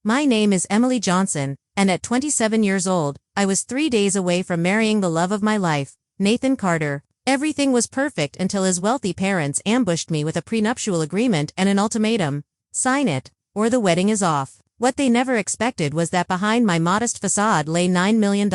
My name is Emily Johnson, and at 27 years old, I was 3 days away from marrying the love of my life, Nathan Carter. Everything was perfect until his wealthy parents ambushed me with a prenuptial agreement and an ultimatum: sign it, or the wedding is off. What they never expected was that behind my modest facade lay $9 million,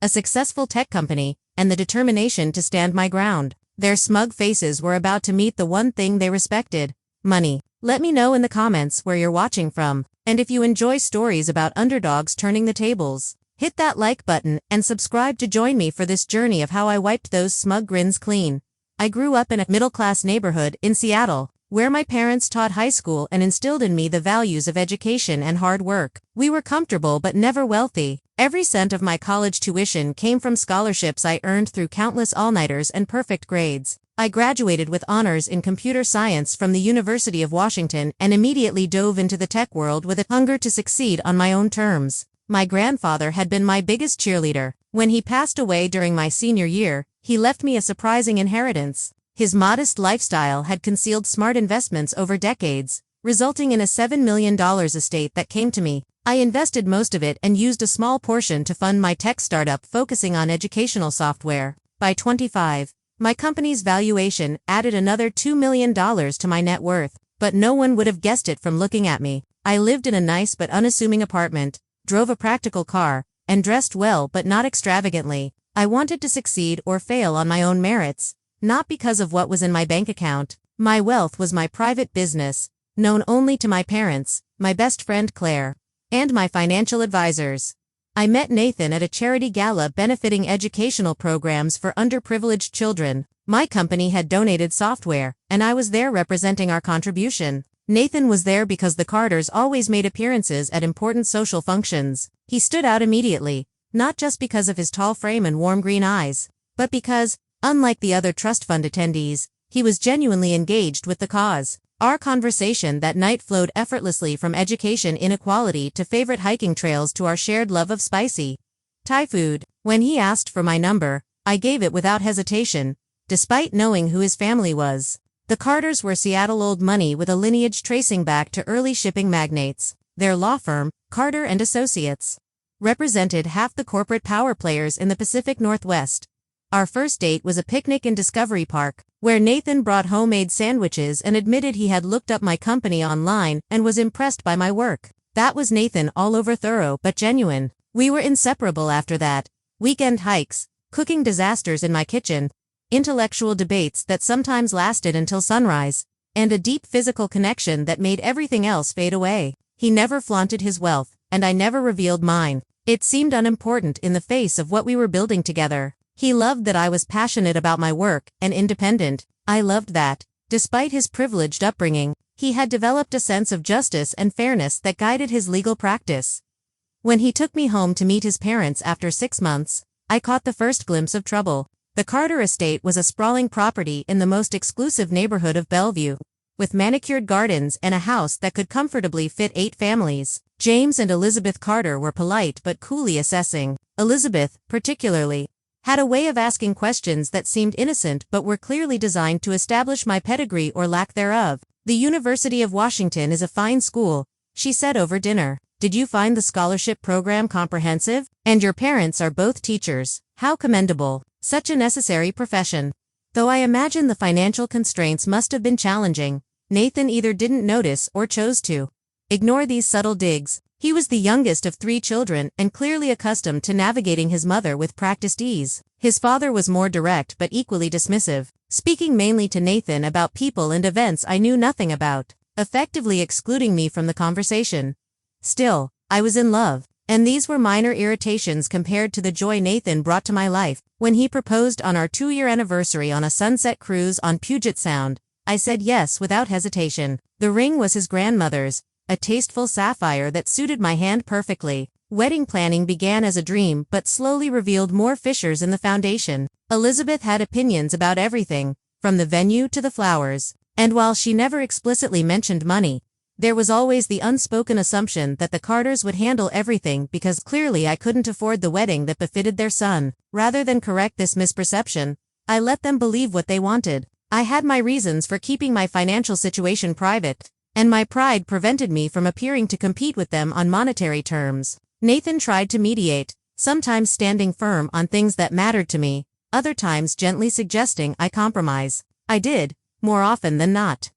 a successful tech company, and the determination to stand my ground. Their smug faces were about to meet the one thing they respected: money. Let me know in the comments where you're watching from, and if you enjoy stories about underdogs turning the tables. Hit that like button and subscribe to join me for this journey of how I wiped those smug grins clean. I grew up in a middle-class neighborhood in Seattle, where my parents taught high school and instilled in me the values of education and hard work. We were comfortable but never wealthy. Every cent of my college tuition came from scholarships I earned through countless all-nighters and perfect grades. I graduated with honors in computer science from the University of Washington and immediately dove into the tech world with a hunger to succeed on my own terms. My grandfather had been my biggest cheerleader. When he passed away during my senior year, he left me a surprising inheritance. His modest lifestyle had concealed smart investments over decades, resulting in a $7 million estate that came to me. I invested most of it and used a small portion to fund my tech startup focusing on educational software. By 25, my company's valuation added another $2 million to my net worth, but no one would have guessed it from looking at me. I lived in a nice but unassuming apartment, drove a practical car, and dressed well but not extravagantly. I wanted to succeed or fail on my own merits, not because of what was in my bank account. My wealth was my private business, known only to my parents, my best friend Claire, and my financial advisors. I met Nathan at a charity gala benefiting educational programs for underprivileged children. My company had donated software, and I was there representing our contribution. Nathan was there because the Carters always made appearances at important social functions. He stood out immediately, not just because of his tall frame and warm green eyes, but because, unlike the other trust fund attendees, he was genuinely engaged with the cause. Our conversation that night flowed effortlessly from education inequality to favorite hiking trails to our shared love of spicy Thai food. When he asked for my number, I gave it without hesitation, despite knowing who his family was. The Carters were Seattle old money with a lineage tracing back to early shipping magnates. Their law firm, Carter and Associates, represented half the corporate power players in the Pacific Northwest. Our first date was a picnic in Discovery Park, where Nathan brought homemade sandwiches and admitted he had looked up my company online and was impressed by my work. That was Nathan all over, thorough but genuine. We were inseparable after that. Weekend hikes, cooking disasters in my kitchen, intellectual debates that sometimes lasted until sunrise, and a deep physical connection that made everything else fade away. He never flaunted his wealth, and I never revealed mine. It seemed unimportant in the face of what we were building together. He loved that I was passionate about my work and independent. I loved that, despite his privileged upbringing, he had developed a sense of justice and fairness that guided his legal practice. When he took me home to meet his parents after 6 months, I caught the first glimpse of trouble. The Carter estate was a sprawling property in the most exclusive neighborhood of Bellevue, with manicured gardens and a house that could comfortably fit 8 families. James and Elizabeth Carter were polite but coolly assessing. Elizabeth, particularly, had a way of asking questions that seemed innocent but were clearly designed to establish my pedigree or lack thereof. "The University of Washington is a fine school," she said over dinner. "Did you find the scholarship program comprehensive? And your parents are both teachers. How commendable. Such a necessary profession." Though I imagine the financial constraints must have been challenging, Nathan either didn't notice or chose to ignore these subtle digs. He was the youngest of 3 children and clearly accustomed to navigating his mother with practiced ease. His father was more direct but equally dismissive, speaking mainly to Nathan about people and events I knew nothing about, effectively excluding me from the conversation. Still, I was in love, and these were minor irritations compared to the joy Nathan brought to my life. When he proposed on our 2-year anniversary on a sunset cruise on Puget Sound, I said yes without hesitation. The ring was his grandmother's, a tasteful sapphire that suited my hand perfectly. Wedding planning began as a dream but slowly revealed more fissures in the foundation. Elizabeth had opinions about everything, from the venue to the flowers, and while she never explicitly mentioned money, there was always the unspoken assumption that the Carters would handle everything because clearly I couldn't afford the wedding that befitted their son. Rather than correct this misperception, I let them believe what they wanted. I had my reasons for keeping my financial situation private, and my pride prevented me from appearing to compete with them on monetary terms. Nathan tried to mediate, sometimes standing firm on things that mattered to me, other times gently suggesting I compromise. I did, more often than not.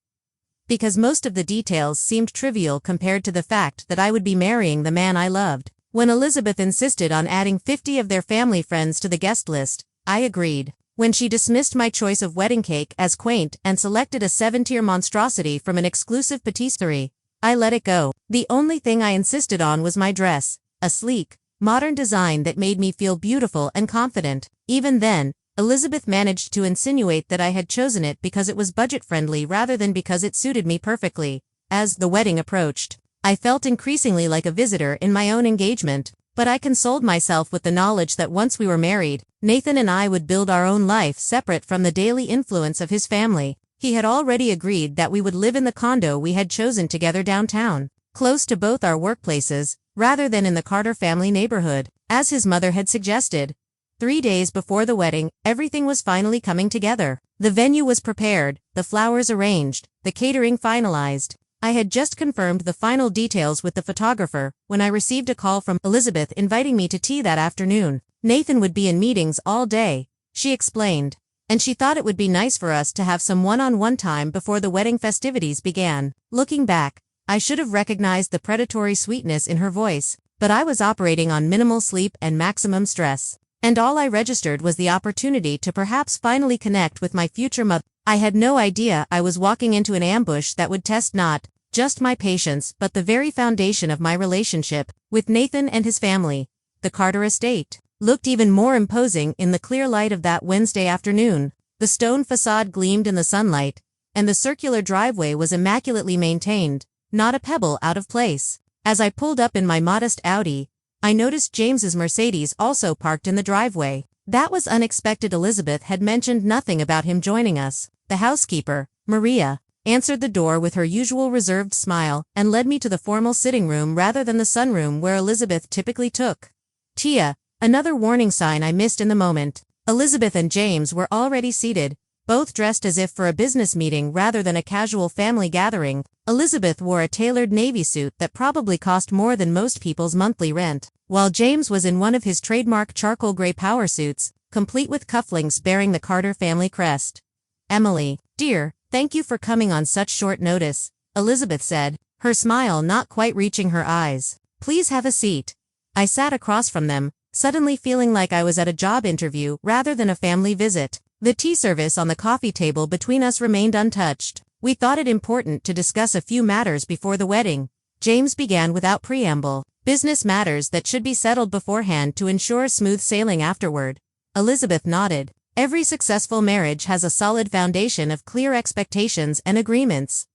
Because most of the details seemed trivial compared to the fact that I would be marrying the man I loved. When Elizabeth insisted on adding 50 of their family friends to the guest list, I agreed. When she dismissed my choice of wedding cake as quaint and selected a 7-tier monstrosity from an exclusive patisserie, I let it go. The only thing I insisted on was my dress, a sleek, modern design that made me feel beautiful and confident. Even then, Elizabeth managed to insinuate that I had chosen it because it was budget-friendly rather than because it suited me perfectly. As the wedding approached, I felt increasingly like a visitor in my own engagement, but I consoled myself with the knowledge that once we were married, Nathan and I would build our own life separate from the daily influence of his family. He had already agreed that we would live in the condo we had chosen together downtown, close to both our workplaces, rather than in the Carter family neighborhood, as his mother had suggested. 3 days before the wedding, everything was finally coming together. The venue was prepared, the flowers arranged, the catering finalized. I had just confirmed the final details with the photographer when I received a call from Elizabeth inviting me to tea that afternoon. Nathan would be in meetings all day, she explained, and she thought it would be nice for us to have some one-on-one time before the wedding festivities began. Looking back, I should have recognized the predatory sweetness in her voice, but I was operating on minimal sleep and maximum stress, and all I registered was the opportunity to perhaps finally connect with my future mother. I had no idea I was walking into an ambush that would test not just my patience but the very foundation of my relationship with Nathan and his family. The Carter estate looked even more imposing in the clear light of that Wednesday afternoon. The stone facade gleamed in the sunlight, and the circular driveway was immaculately maintained, not a pebble out of place. As I pulled up in my modest Audi, I noticed James's Mercedes also parked in the driveway. That was unexpected. Elizabeth had mentioned nothing about him joining us. The housekeeper, Maria, answered the door with her usual reserved smile and led me to the formal sitting room rather than the sunroom where Elizabeth typically took tea. Another warning sign I missed in the moment. Elizabeth and James were already seated, both dressed as if for a business meeting rather than a casual family gathering. Elizabeth wore a tailored navy suit that probably cost more than most people's monthly rent, while James was in one of his trademark charcoal gray power suits, complete with cufflinks bearing the Carter family crest. "Emily, dear, thank you for coming on such short notice," Elizabeth said, her smile not quite reaching her eyes. "Please have a seat." I sat across from them, suddenly feeling like I was at a job interview rather than a family visit. The tea service on the coffee table between us remained untouched. We thought it important to discuss a few matters before the wedding. James began without preamble. "Business matters that should be settled beforehand to ensure smooth sailing afterward." Elizabeth nodded. "Every successful marriage has a solid foundation of clear expectations and agreements."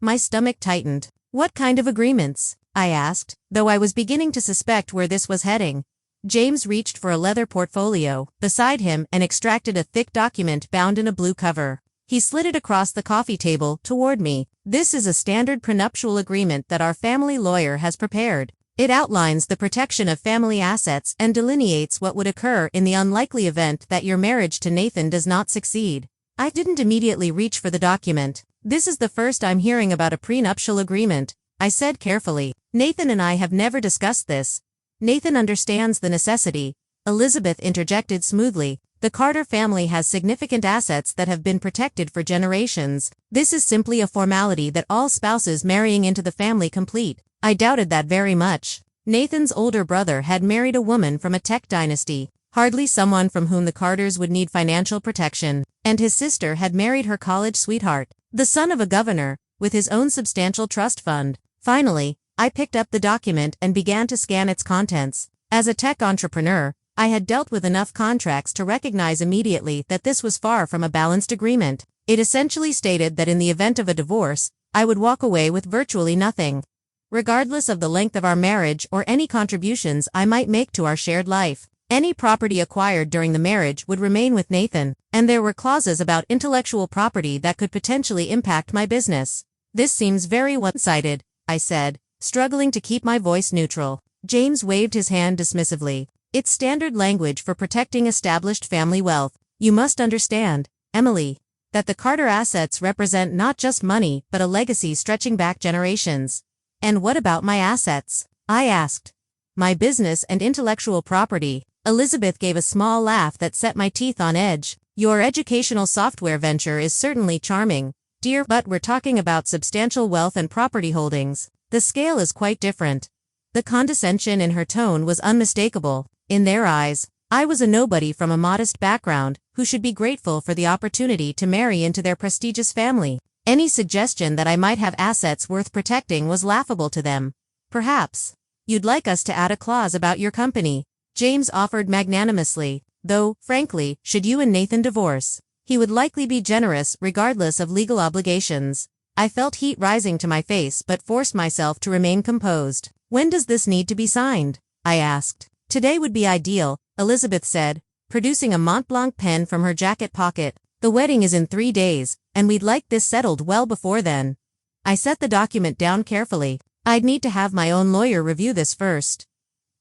My stomach tightened. "What kind of agreements?" I asked, though I was beginning to suspect where this was heading. James reached for a leather portfolio beside him and extracted a thick document bound in a blue cover. He slid it across the coffee table toward me. "This is a standard prenuptial agreement that our family lawyer has prepared. It outlines the protection of family assets and delineates what would occur in the unlikely event that your marriage to Nathan does not succeed." I didn't immediately reach for the document. "This is the first I'm hearing about a prenuptial agreement," I said carefully. "Nathan and I have never discussed this." "Nathan understands the necessity," Elizabeth interjected smoothly. "The Carter family has significant assets that have been protected for generations. This is simply a formality that all spouses marrying into the family complete." I doubted that very much. Nathan's older brother had married a woman from a tech dynasty, hardly someone from whom the Carters would need financial protection, and his sister had married her college sweetheart, the son of a governor, with his own substantial trust fund. Finally, I picked up the document and began to scan its contents. As a tech entrepreneur, I had dealt with enough contracts to recognize immediately that this was far from a balanced agreement. It essentially stated that in the event of a divorce, I would walk away with virtually nothing, regardless of the length of our marriage or any contributions I might make to our shared life. Any property acquired during the marriage would remain with Nathan, and there were clauses about intellectual property that could potentially impact my business. "This seems very one-sided," I said, struggling to keep my voice neutral. James waved his hand dismissively. "It's standard language for protecting established family wealth. You must understand, Emily, that the Carter assets represent not just money but a legacy stretching back generations. And what about my assets? I asked. My business and intellectual property. Elizabeth gave a small laugh that set my teeth on edge. Your educational software venture is certainly charming, dear, but we're talking about substantial wealth and property holdings. The scale is quite different. The condescension in her tone was unmistakable. In their eyes, I was a nobody from a modest background who should be grateful for the opportunity to marry into their prestigious family. Any suggestion that I might have assets worth protecting was laughable to them. Perhaps you'd like us to add a clause about your company, James offered magnanimously, though, frankly, should you and Nathan divorce, he would likely be generous regardless of legal obligations. I felt heat rising to my face but forced myself to remain composed. When does this need to be signed? I asked. Today would be ideal, Elizabeth said, producing a Mont Blanc pen from her jacket pocket. The wedding is in 3 days, and we'd like this settled well before then. I set the document down carefully. I'd need to have my own lawyer review this first.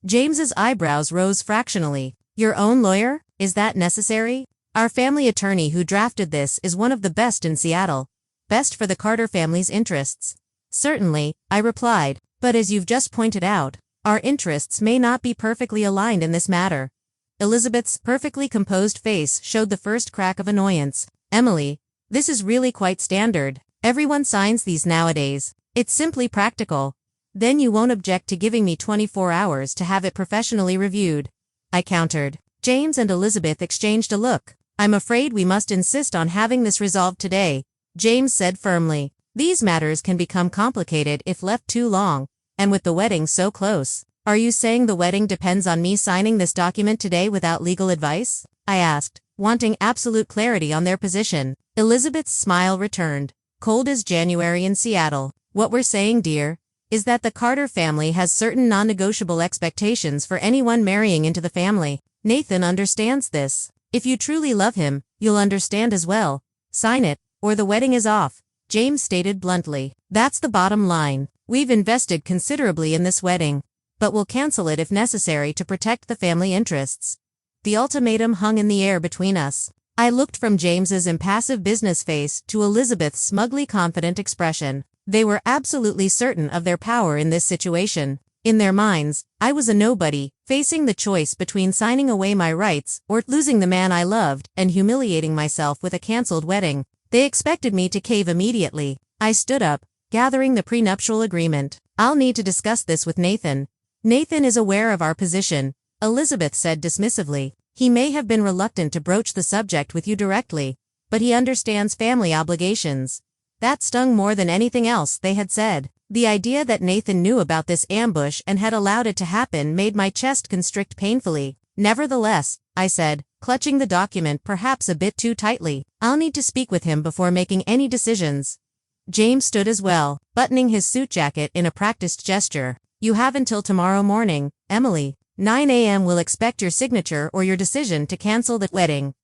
James's eyebrows rose fractionally. Your own lawyer? Is that necessary? Our family attorney who drafted this is one of the best in Seattle. Best for the Carter family's interests. Certainly, I replied, but as you've just pointed out, our interests may not be perfectly aligned in this matter. Elizabeth's perfectly composed face showed the first crack of annoyance. Emily, this is really quite standard. Everyone signs these nowadays. It's simply practical. Then you won't object to giving me 24 hours to have it professionally reviewed, I countered. James and Elizabeth exchanged a look. I'm afraid we must insist on having this resolved today, James said firmly. These matters can become complicated if left too long, and with the wedding so close. Are you saying the wedding depends on me signing this document today without legal advice? I asked, wanting absolute clarity on their position. Elizabeth's smile returned. Cold as January in Seattle. What we're saying, dear, is that the Carter family has certain non-negotiable expectations for anyone marrying into the family. Nathan understands this. If you truly love him, you'll understand as well. Sign it, or the wedding is off, James stated bluntly. That's the bottom line. We've invested considerably in this wedding, but we'll cancel it if necessary to protect the family interests. The ultimatum hung in the air between us. I looked from James's impassive business face to Elizabeth's smugly confident expression. They were absolutely certain of their power in this situation. In their minds, I was a nobody, facing the choice between signing away my rights or losing the man I loved and humiliating myself with a cancelled wedding. They expected me to cave immediately. I stood up, gathering the prenuptial agreement. I'll need to discuss this with Nathan. Nathan is aware of our position, Elizabeth said dismissively. He may have been reluctant to broach the subject with you directly, but he understands family obligations. That stung more than anything else they had said. The idea that Nathan knew about this ambush and had allowed it to happen made my chest constrict painfully. Nevertheless, I said, clutching the document perhaps a bit too tightly, I'll need to speak with him before making any decisions. James stood as well, buttoning his suit jacket in a practiced gesture. You have until tomorrow morning, Emily. 9 a.m. We'll expect your signature or your decision to cancel the wedding.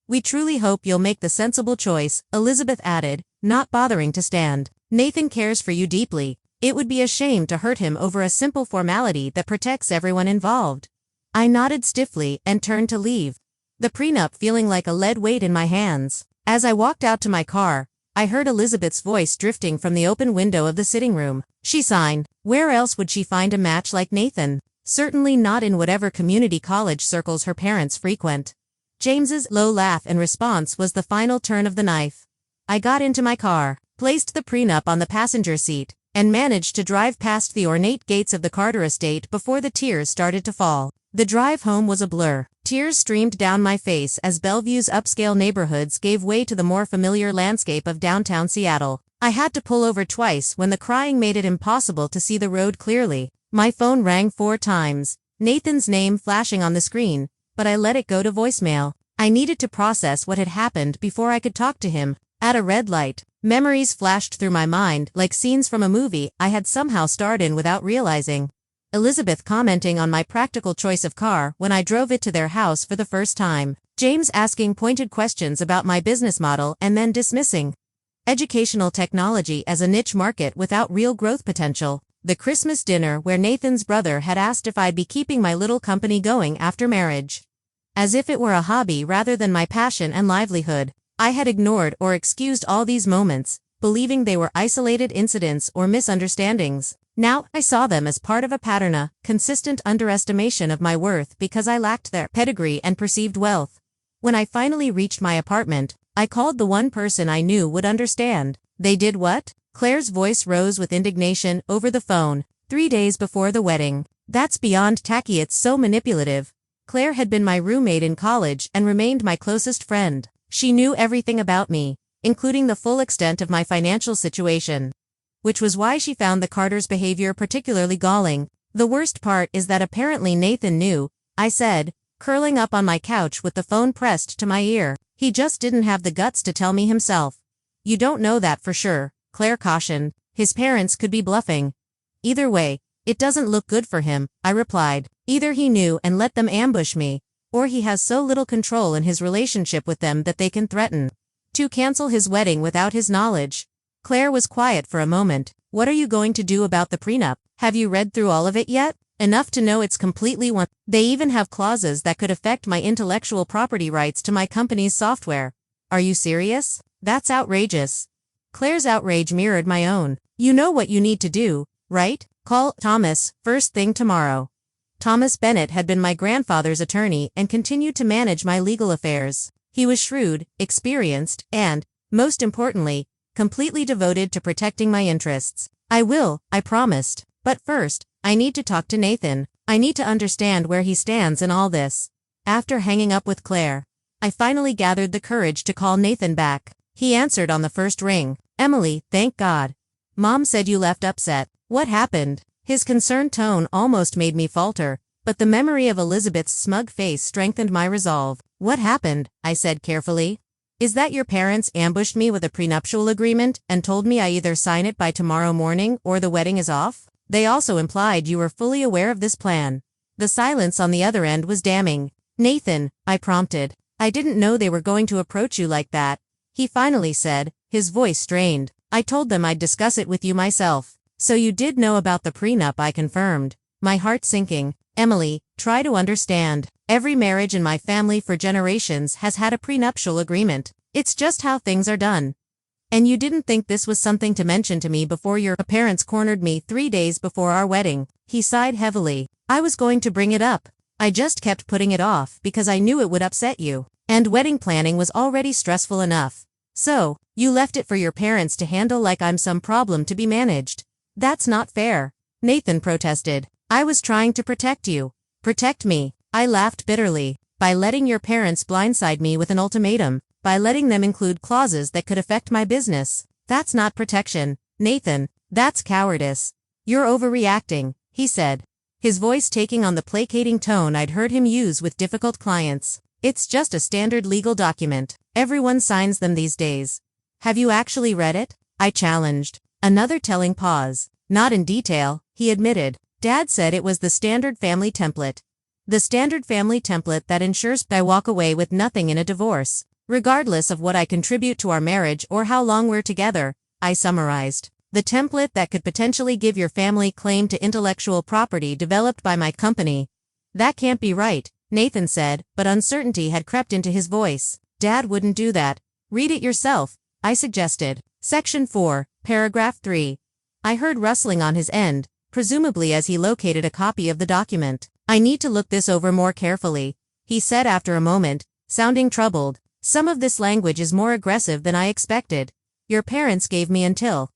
We truly hope you'll make the sensible choice, Elizabeth added, not bothering to stand. Nathan cares for you deeply. It would be a shame to hurt him over a simple formality that protects everyone involved. I nodded stiffly and turned to leave, the prenup feeling like a lead weight in my hands. As I walked out to my car, I heard Elizabeth's voice drifting from the open window of the sitting room. She signed. Where else would she find a match like Nathan? Certainly not in whatever community college circles her parents frequent. James's low laugh and response was the final turn of the knife. I got into my car, placed the prenup on the passenger seat, and managed to drive past the ornate gates of the Carter estate before the tears started to fall. The drive home was a blur. Tears streamed down my face as Bellevue's upscale neighborhoods gave way to the more familiar landscape of downtown Seattle. I had to pull over twice when the crying made it impossible to see the road clearly. My phone rang 4 times, Nathan's name flashing on the screen, but I let it go to voicemail. I needed to process what had happened before I could talk to him. At a red light, memories flashed through my mind like scenes from a movie I had somehow starred in without realizing. Elizabeth commenting on my practical choice of car when I drove it to their house for the first time. James asking pointed questions about my business model and then dismissing educational technology as a niche market without real growth potential. The Christmas dinner where Nathan's brother had asked if I'd be keeping my little company going after marriage. As if it were a hobby rather than my passion and livelihood. I had ignored or excused all these moments, believing they were isolated incidents or misunderstandings. Now I saw them as part of a pattern, a consistent underestimation of my worth because I lacked their pedigree and perceived wealth. When I finally reached my apartment, I called the one person I knew would understand. They did what? Claire's voice rose with indignation over the phone, 3 days before the wedding. That's beyond tacky, it's so manipulative. Claire had been my roommate in college and remained my closest friend. She knew everything about me, including the full extent of my financial situation. Which was why she found the Carters' behavior particularly galling. The worst part is that apparently Nathan knew, I said, curling up on my couch with the phone pressed to my ear. He just didn't have the guts to tell me himself. You don't know that for sure, Claire cautioned. His parents could be bluffing. Either way, it doesn't look good for him, I replied. Either he knew and let them ambush me, or he has so little control in his relationship with them that they can threaten to cancel his wedding without his knowledge. Claire was quiet for a moment. What are you going to do about the prenup? Have you read through all of it yet? Enough to know it's completely one. They even have clauses that could affect my intellectual property rights to my company's software. Are you serious? That's outrageous. Claire's outrage mirrored my own. You know what you need to do, right? Call Thomas first thing tomorrow. Thomas Bennett had been my grandfather's attorney and continued to manage my legal affairs. He was shrewd, experienced, and, most importantly, completely devoted to protecting my interests. I will, I promised. But first, I need to talk to Nathan. I need to understand where he stands in all this. After hanging up with Claire, I finally gathered the courage to call Nathan back. He answered on the first ring. Emily, thank God. Mom said you left upset. What happened? His concerned tone almost made me falter, but the memory of Elizabeth's smug face strengthened my resolve. What happened? I said carefully. Is that your parents ambushed me with a prenuptial agreement and told me I either sign it by tomorrow morning or the wedding is off? They also implied you were fully aware of this plan. The silence on the other end was damning. Nathan, I prompted. I didn't know they were going to approach you like that. He finally said, his voice strained. I told them I'd discuss it with you myself. So you did know about the prenup, I confirmed. My heart sinking. Emily, try to understand. Every marriage in my family for generations has had a prenuptial agreement. It's just how things are done. And you didn't think this was something to mention to me before your parents cornered me 3 days before our wedding. He sighed heavily. I was going to bring it up. I just kept putting it off because I knew it would upset you. And wedding planning was already stressful enough. So, you left it for your parents to handle like I'm some problem to be managed. That's not fair. Nathan protested. I was trying to protect you. Protect me. I laughed bitterly. By letting your parents blindside me with an ultimatum. By letting them include clauses that could affect my business. That's not protection, Nathan. That's cowardice. You're overreacting, he said, his voice taking on the placating tone I'd heard him use with difficult clients. It's just a standard legal document. Everyone signs them these days. Have you actually read it? I challenged. Another telling pause. Not in detail, he admitted. Dad said it was the standard family template. The standard family template that ensures I walk away with nothing in a divorce, regardless of what I contribute to our marriage or how long we're together, I summarized. The template that could potentially give your family claim to intellectual property developed by my company. That can't be right, Nathan said, but uncertainty had crept into his voice. Dad wouldn't do that. Read it yourself, I suggested. Section 4, paragraph 3. I heard rustling on his end, presumably as he located a copy of the document. I need to look this over more carefully, he said after a moment, sounding troubled. Some of this language is more aggressive than I expected. Your parents gave me until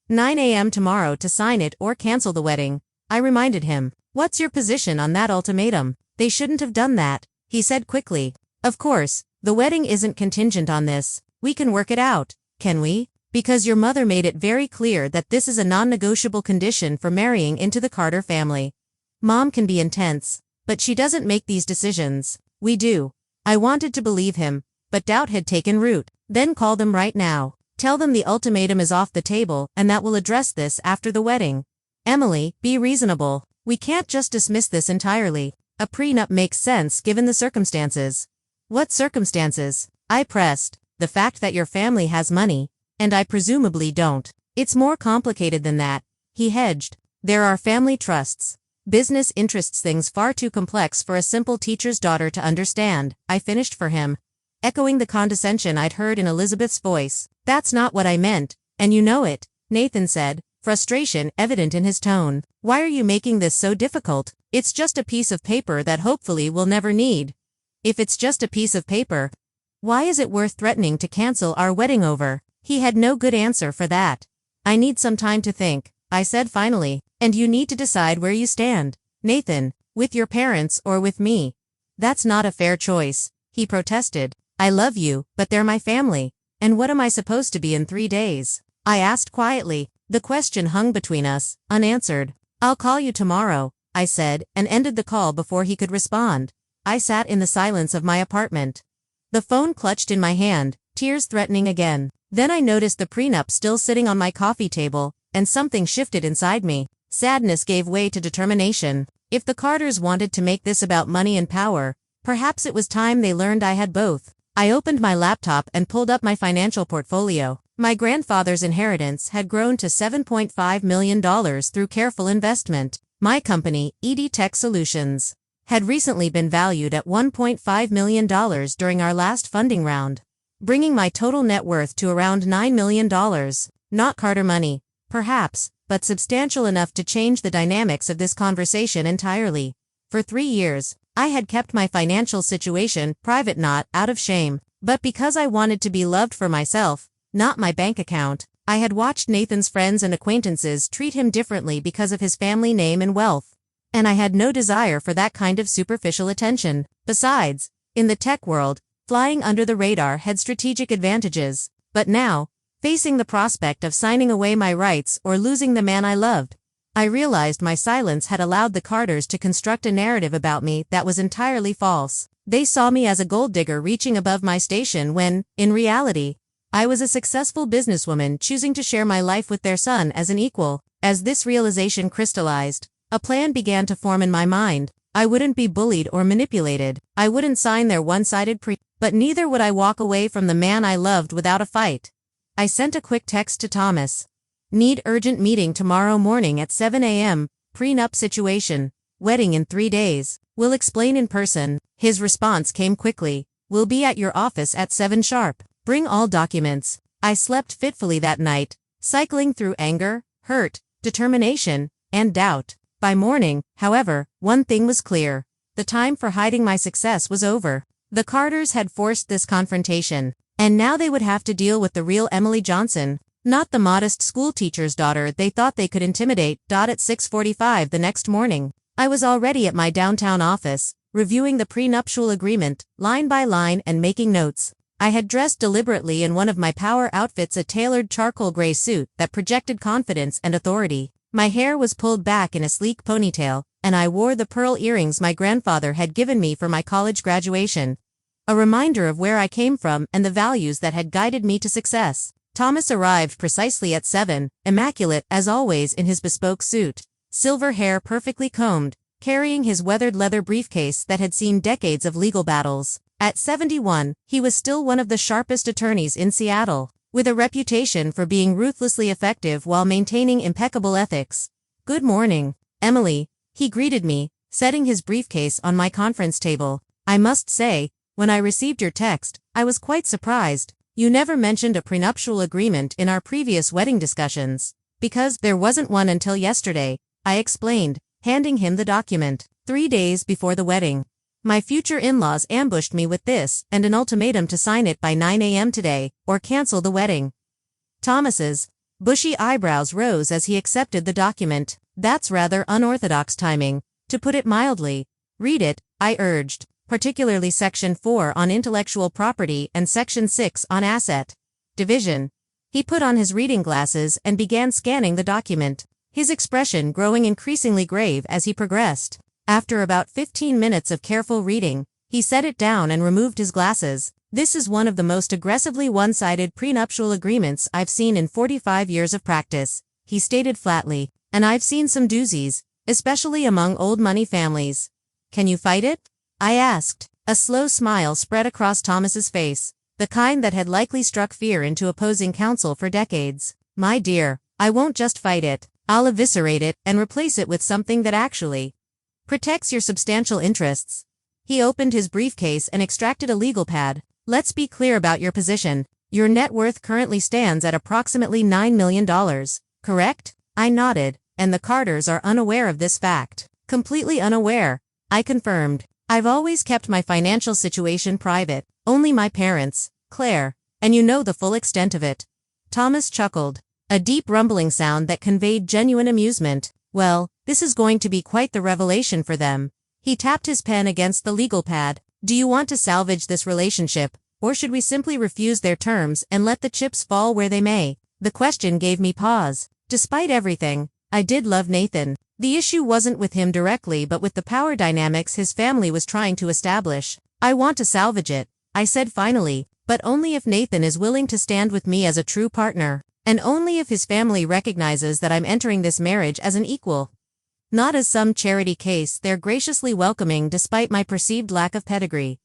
9 a.m. tomorrow to sign it or cancel the wedding, I reminded him. What's your position on that ultimatum? They shouldn't have done that, he said quickly. Of course, the wedding isn't contingent on this. We can work it out, can we? Because your mother made it very clear that this is a non-negotiable condition for marrying into the Carter family. Mom can be intense, but she doesn't make these decisions. We do. I wanted to believe him, but doubt had taken root. Then call them right now. Tell them the ultimatum is off the table and that we'll address this after the wedding. Emily, be reasonable. We can't just dismiss this entirely. A prenup makes sense given the circumstances. What circumstances? I pressed. The fact that your family has money, and I presumably don't. It's more complicated than that, he hedged. There are family trusts, business interests, things far too complex for a simple teacher's daughter to understand, I finished for him. echoing the condescension I'd heard in Elizabeth's voice. That's not what I meant, and you know it, Nathan said, frustration evident in his tone. Why are you making this so difficult? It's just a piece of paper that hopefully we'll never need. If it's just a piece of paper, why is it worth threatening to cancel our wedding over? He had no good answer for that. I need some time to think, I said finally, and you need to decide where you stand, Nathan, with your parents or with me. That's not a fair choice, he protested. I love you, but they're my family. And what am I supposed to be in 3 days? I asked quietly. The question hung between us, unanswered. I'll call you tomorrow, I said, and ended the call before he could respond. I sat in the silence of my apartment. The phone clutched in my hand, tears threatening again. Then I noticed the prenup still sitting on my coffee table, and something shifted inside me. Sadness gave way to determination. If the Carters wanted to make this about money and power, perhaps it was time they learned I had both. I opened my laptop and pulled up my financial portfolio. My grandfather's inheritance had grown to $7.5 million through careful investment. My company, ED Tech Solutions, had recently been valued at $1.5 million during our last funding round, bringing my total net worth to around $9 million. Not Carter money, perhaps, but substantial enough to change the dynamics of this conversation entirely. For 3 years, I had kept my financial situation private, not out of shame, but because I wanted to be loved for myself, not my bank account. I had watched Nathan's friends and acquaintances treat him differently because of his family name and wealth, and I had no desire for that kind of superficial attention. Besides, in the tech world, flying under the radar had strategic advantages. But now, facing the prospect of signing away my rights or losing the man I loved, I realized my silence had allowed the Carters to construct a narrative about me that was entirely false. They saw me as a gold digger reaching above my station when, in reality, I was a successful businesswoman choosing to share my life with their son as an equal. As this realization crystallized, a plan began to form in my mind. I wouldn't be bullied or manipulated. I wouldn't sign their one-sided but neither would I walk away from the man I loved without a fight. I sent a quick text to Thomas. Need urgent meeting tomorrow morning at 7 a.m., prenup situation, wedding in 3 days. We'll explain in person. His response came quickly. We'll be at your office at 7 sharp. Bring all documents. I slept fitfully that night, cycling through anger, hurt, determination, and doubt. By morning, however, one thing was clear. The time for hiding my success was over. The Carters had forced this confrontation, and now they would have to deal with the real Emily Johnson, not the modest schoolteacher's daughter they thought they could intimidate. At 6:45 the next morning, I was already at my downtown office, reviewing the prenuptial agreement, line by line, and making notes. I had dressed deliberately in one of my power outfits, a tailored charcoal gray suit that projected confidence and authority. My hair was pulled back in a sleek ponytail, and I wore the pearl earrings my grandfather had given me for my college graduation, a reminder of where I came from and the values that had guided me to success. Thomas arrived precisely at 7, immaculate as always in his bespoke suit, silver hair perfectly combed, carrying his weathered leather briefcase that had seen decades of legal battles. At 71, he was still one of the sharpest attorneys in Seattle, with a reputation for being ruthlessly effective while maintaining impeccable ethics. Good morning, Emily, he greeted me, setting his briefcase on my conference table. I must say, when I received your text, I was quite surprised. You never mentioned a prenuptial agreement in our previous wedding discussions. Because there wasn't one until yesterday, I explained, handing him the document. 3 days before the wedding, my future in-laws ambushed me with this and an ultimatum to sign it by 9 a.m. today, or cancel the wedding. Thomas's bushy eyebrows rose as he accepted the document. That's rather unorthodox timing, to put it mildly. Read it, I urged, particularly Section 4 on intellectual property and Section 6 on asset division. He put on his reading glasses and began scanning the document, his expression growing increasingly grave as he progressed. After about 15 minutes of careful reading, he set it down and removed his glasses. This is one of the most aggressively one-sided prenuptial agreements I've seen in 45 years of practice, he stated flatly, and I've seen some doozies, especially among old money families. Can you fight it? I asked. A slow smile spread across Thomas's face, the kind that had likely struck fear into opposing counsel for decades. My dear, I won't just fight it, I'll eviscerate it and replace it with something that actually protects your substantial interests. He opened his briefcase and extracted a legal pad, Let's be clear about your position. Your net worth currently stands at approximately $9 million, correct? I nodded, and the Carters are unaware of this fact. Completely unaware, I confirmed. I've always kept my financial situation private, only my parents, Claire, and you know the full extent of it. Thomas chuckled, a deep rumbling sound that conveyed genuine amusement. Well, this is going to be quite the revelation for them. He tapped his pen against the legal pad. Do you want to salvage this relationship, or should we simply refuse their terms and let the chips fall where they may? The question gave me pause. Despite everything, I did love Nathan. The issue wasn't with him directly but with the power dynamics his family was trying to establish. I want to salvage it, I said finally, but only if Nathan is willing to stand with me as a true partner, and only if his family recognizes that I'm entering this marriage as an equal. Not as some charity case. They're graciously welcoming despite my perceived lack of pedigree.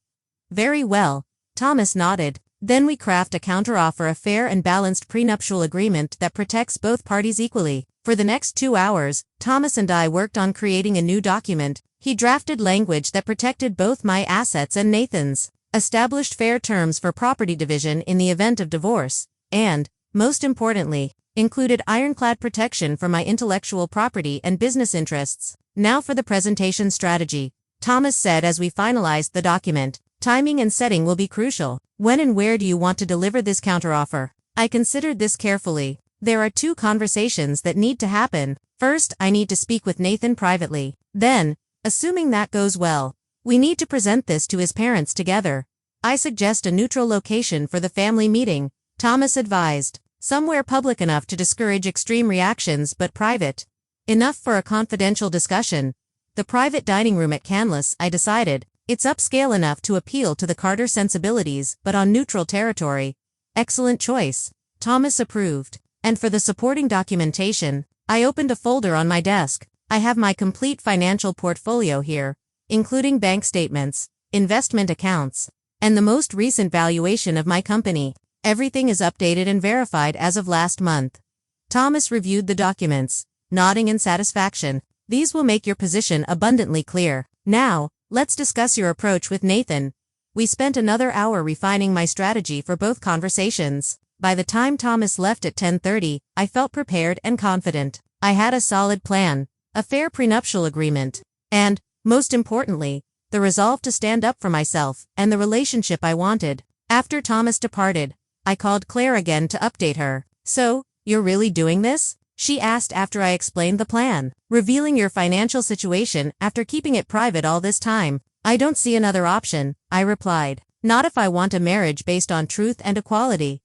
Very well, Thomas nodded. Then we craft a counteroffer, a fair and balanced prenuptial agreement that protects both parties equally. For the next 2 hours, Thomas and I worked on creating a new document. He drafted language that protected both my assets and Nathan's, established fair terms for property division in the event of divorce, and, most importantly, included ironclad protection for my intellectual property and business interests. Now for the presentation strategy, Thomas said as we finalized the document. Timing and setting will be crucial. When and where do you want to deliver this counteroffer? I considered this carefully. There are 2 conversations that need to happen. First, I need to speak with Nathan privately. Then, assuming that goes well, we need to present this to his parents together. I suggest a neutral location for the family meeting, Thomas advised. Somewhere public enough to discourage extreme reactions but private enough for a confidential discussion. The private dining room at Canlis, I decided. It's upscale enough to appeal to the Carter sensibilities, but on neutral territory. Excellent choice. Thomas approved. And for the supporting documentation, I opened a folder on my desk. I have my complete financial portfolio here, including bank statements, investment accounts, and the most recent valuation of my company. Everything is updated and verified as of last month. Thomas reviewed the documents, nodding in satisfaction. These will make your position abundantly clear. Now, let's discuss your approach with Nathan. We spent another hour refining my strategy for both conversations. By the time Thomas left at 10:30, I felt prepared and confident. I had a solid plan, a fair prenuptial agreement, and, most importantly, the resolve to stand up for myself and the relationship I wanted. After Thomas departed, I called Claire again to update her. So, you're really doing this? She asked after I explained the plan. Revealing your financial situation after keeping it private all this time. I don't see another option, I replied. Not if I want a marriage based on truth and equality.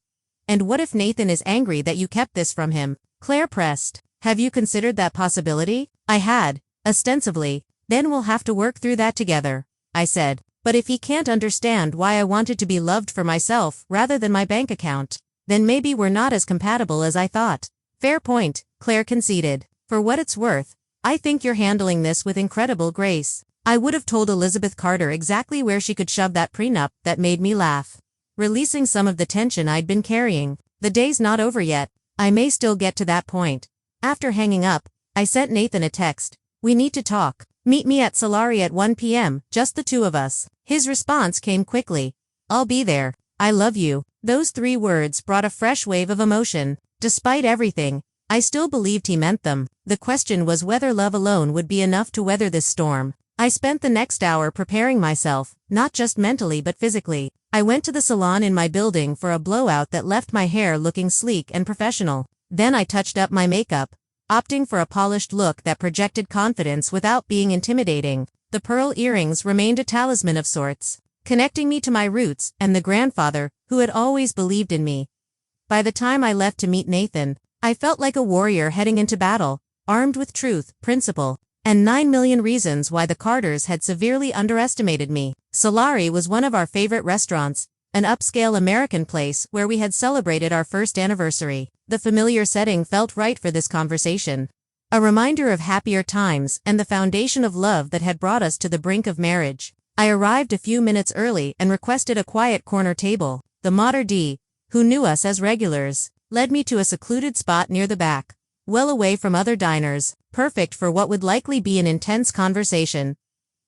And what if Nathan is angry that you kept this from him? Claire pressed. Have you considered that possibility? I had, ostensibly. Then we'll have to work through that together, I said. But if he can't understand why I wanted to be loved for myself rather than my bank account, then maybe we're not as compatible as I thought. Fair point, Claire conceded. For what it's worth, I think you're handling this with incredible grace. I would have told Elizabeth Carter exactly where she could shove that prenup. That made me laugh, releasing some of the tension I'd been carrying. The day's not over yet. I may still get to that point. After hanging up, I sent Nathan a text. We need to talk. Meet me at Solari at 1 p.m., just the 2 of us. His response came quickly. I'll be there. I love you. Those 3 words brought a fresh wave of emotion. Despite everything, I still believed he meant them. The question was whether love alone would be enough to weather this storm. I spent the next hour preparing myself, not just mentally but physically. I went to the salon in my building for a blowout that left my hair looking sleek and professional. Then I touched up my makeup, opting for a polished look that projected confidence without being intimidating. The pearl earrings remained a talisman of sorts, connecting me to my roots and the grandfather who had always believed in me. By the time I left to meet Nathan, I felt like a warrior heading into battle, armed with truth, principle, and 9 million reasons why the Carters had severely underestimated me. Solari was one of our favorite restaurants, an upscale American place where we had celebrated our first anniversary. The familiar setting felt right for this conversation. A reminder of happier times and the foundation of love that had brought us to the brink of marriage. I arrived a few minutes early and requested a quiet corner table. The maître d', who knew us as regulars, led me to a secluded spot near the back, well away from other diners, perfect for what would likely be an intense conversation.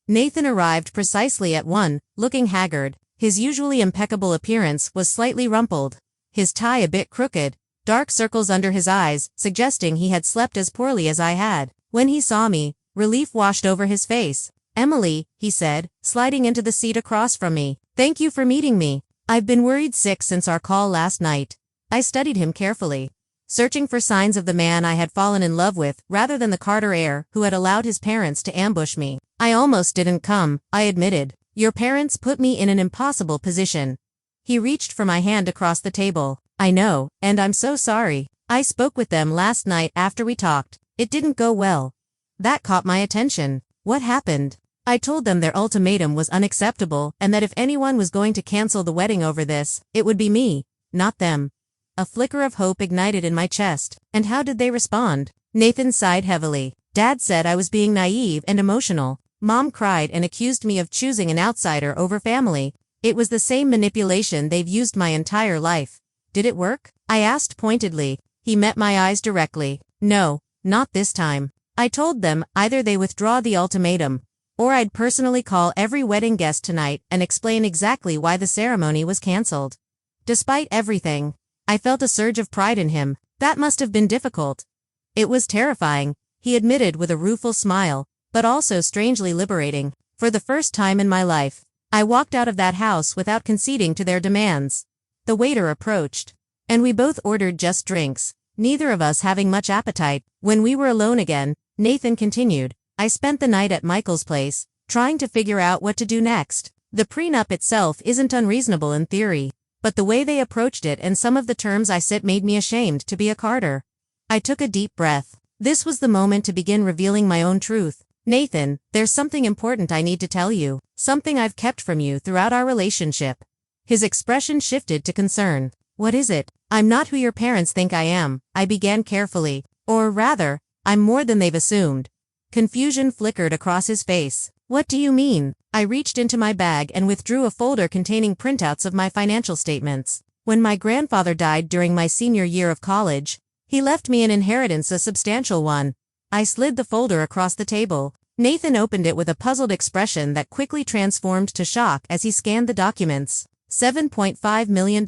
Nathan arrived precisely at 1, looking haggard, His usually impeccable appearance was slightly rumpled, his tie a bit crooked, dark circles under his eyes, suggesting he had slept as poorly as I had. When he saw me, relief washed over his face. "Emily," he said, sliding into the seat across from me. "Thank you for meeting me. I've been worried sick since our call last night." I studied him carefully, searching for signs of the man I had fallen in love with rather than the Carter heir who had allowed his parents to ambush me. "I almost didn't come," I admitted. "Your parents put me in an impossible position." He reached for my hand across the table. "I know, and I'm so sorry. I spoke with them last night after we talked. It didn't go well." That caught my attention. "What happened?" I told them their ultimatum was unacceptable and that if anyone was going to cancel the wedding over this, it would be me, not them. A flicker of hope ignited in my chest. "And how did they respond?" Nathan sighed heavily. "Dad said I was being naive and emotional. Mom cried and accused me of choosing an outsider over family. It was the same manipulation they've used my entire life." "Did it work?" I asked pointedly. He met my eyes directly. "No, not this time." I told them either they withdraw the ultimatum, or I'd personally call every wedding guest tonight and explain exactly why the ceremony was cancelled. Despite everything, I felt a surge of pride in him. That must have been difficult. "It was terrifying," he admitted with a rueful smile, "but also strangely liberating. For the first time in my life, I walked out of that house without conceding to their demands." The waiter approached, and we both ordered just drinks, neither of us having much appetite. When we were alone again, Nathan continued, "I spent the night at Michael's place, trying to figure out what to do next. The prenup itself isn't unreasonable in theory, but the way they approached it and some of the terms I set made me ashamed to be a Carter." I took a deep breath. This was the moment to begin revealing my own truth. "Nathan, there's something important I need to tell you, something I've kept from you throughout our relationship." His expression shifted to concern. "What is it?" "I'm not who your parents think I am," I began carefully. "Or rather, I'm more than they've assumed." Confusion flickered across his face. "What do you mean?" I reached into my bag and withdrew a folder containing printouts of my financial statements. When my grandfather died during my senior year of college, he left me an inheritance, a substantial one. I slid the folder across the table. Nathan opened it with a puzzled expression that quickly transformed to shock as he scanned the documents. $7.5 million.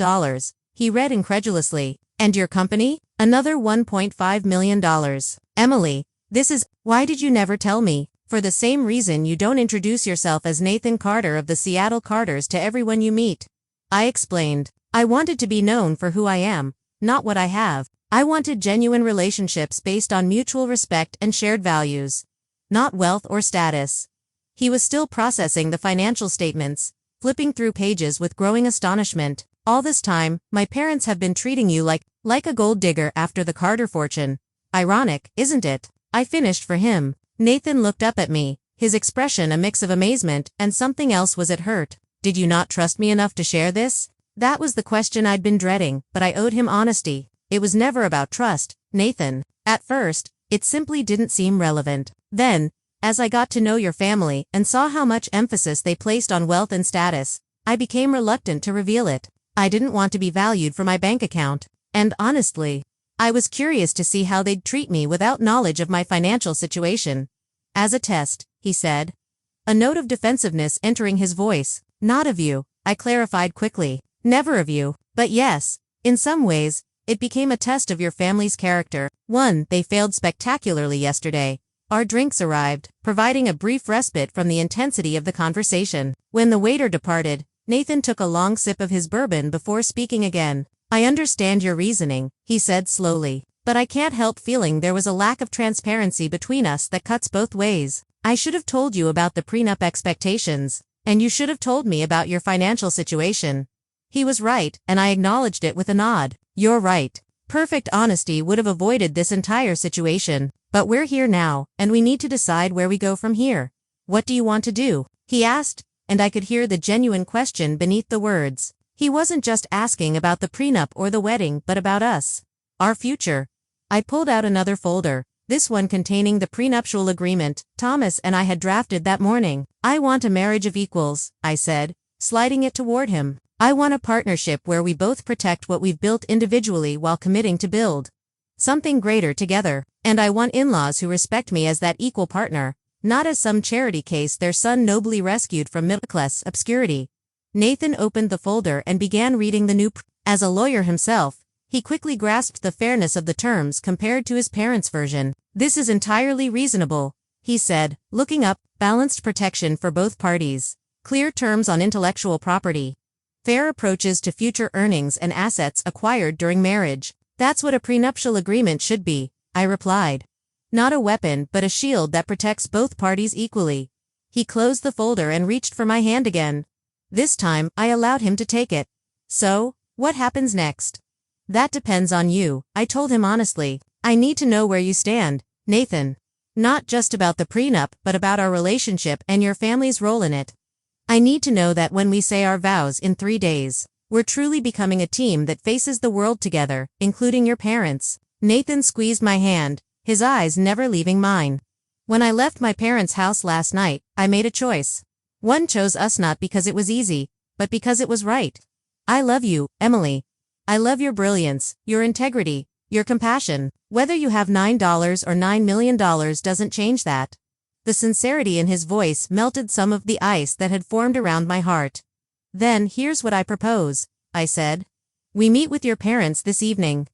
He read incredulously. "And your company?" "Another $1.5 million. "Emily, this is, why did you never tell me?" "For the same reason you don't introduce yourself as Nathan Carter of the Seattle Carters to everyone you meet." I explained. "I wanted to be known for who I am, not what I have. I wanted genuine relationships based on mutual respect and shared values, not wealth or status." He was still processing the financial statements, flipping through pages with growing astonishment. "All this time, my parents have been treating you like a gold digger after the Carter fortune. Ironic, isn't it?" I finished for him. Nathan looked up at me, his expression a mix of amazement and something else. "Was it hurt? Did you not trust me enough to share this?" That was the question I'd been dreading, but I owed him honesty. "It was never about trust, Nathan. At first, it simply didn't seem relevant. Then, as I got to know your family and saw how much emphasis they placed on wealth and status, I became reluctant to reveal it. I didn't want to be valued for my bank account. And honestly, I was curious to see how they'd treat me without knowledge of my financial situation." "As a test," he said, a note of defensiveness entering his voice. "Not of you," I clarified quickly. "Never of you. But yes, in some ways, it became a test of your family's character. One, they failed spectacularly yesterday." Our drinks arrived, providing a brief respite from the intensity of the conversation. When the waiter departed, Nathan took a long sip of his bourbon before speaking again. "I understand your reasoning," he said slowly, "but I can't help feeling there was a lack of transparency between us that cuts both ways. I should have told you about the prenup expectations, and you should have told me about your financial situation." He was right, and I acknowledged it with a nod. "You're right. Perfect honesty would have avoided this entire situation. But we're here now, and we need to decide where we go from here." "What do you want to do?" he asked, and I could hear the genuine question beneath the words. He wasn't just asking about the prenup or the wedding, but about us. Our future. I pulled out another folder, this one containing the prenuptial agreement Thomas and I had drafted that morning. "I want a marriage of equals," I said, sliding it toward him. "I want a partnership where we both protect what we've built individually while committing to build something greater together. And I want in-laws who respect me as that equal partner, not as some charity case their son nobly rescued from middle-class obscurity." Nathan opened the folder and began reading the new As a lawyer himself, he quickly grasped the fairness of the terms compared to his parents' version. "This is entirely reasonable," he said, looking up. "Balanced protection for both parties. Clear terms on intellectual property. Fair approaches to future earnings and assets acquired during marriage. That's what a prenuptial agreement should be," I replied. "Not a weapon but a shield that protects both parties equally." He closed the folder and reached for my hand again. This time, I allowed him to take it. "So, what happens next?" "That depends on you," I told him honestly. "I need to know where you stand, Nathan. Not just about the prenup but about our relationship and your family's role in it. I need to know that when we say our vows in 3 days, we're truly becoming a team that faces the world together, including your parents." Nathan squeezed my hand, his eyes never leaving mine. "When I left my parents' house last night, I made a choice. One chose us not because it was easy, but because it was right. I love you, Emily. I love your brilliance, your integrity, your compassion. Whether you have $9 or $9 million doesn't change that." The sincerity in his voice melted some of the ice that had formed around my heart. "Then here's what I propose," I said. "We meet with your parents this evening.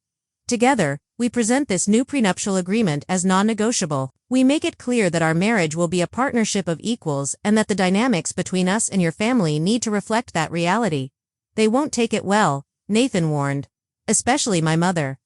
Together, we present this new prenuptial agreement as non-negotiable. We make it clear that our marriage will be a partnership of equals and that the dynamics between us and your family need to reflect that reality." "They won't take it well," Nathan warned. "Especially my mother."